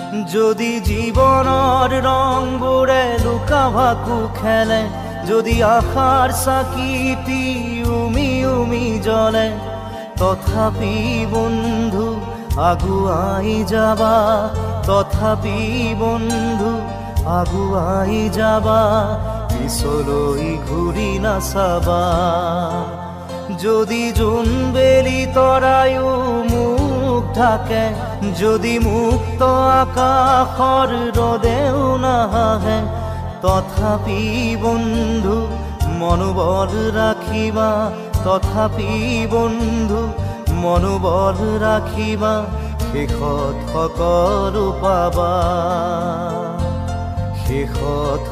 যদি জীবনৰ ৰংবোৰে লুকা ভাকু খেলে, যদি আশাৰ চাকিটি উমি উমি জ্বলে, তথাপি বন্ধু আগুৱাই যাবা, তথাপি বন্ধু আগুৱাই যাবা, পিছলৈ ঘূৰি নাচাবা। যদি জোনবেলি তৰায়ো মুখ ঢাকে, যদি মুক্ত আকাশৰ ৰদেও নাহে, তথাপি বন্ধু মনোবল ৰাখিবা, তথাপি বন্ধু মনোবল ৰাখিবা, শেষত সকলো পাবা, শেষত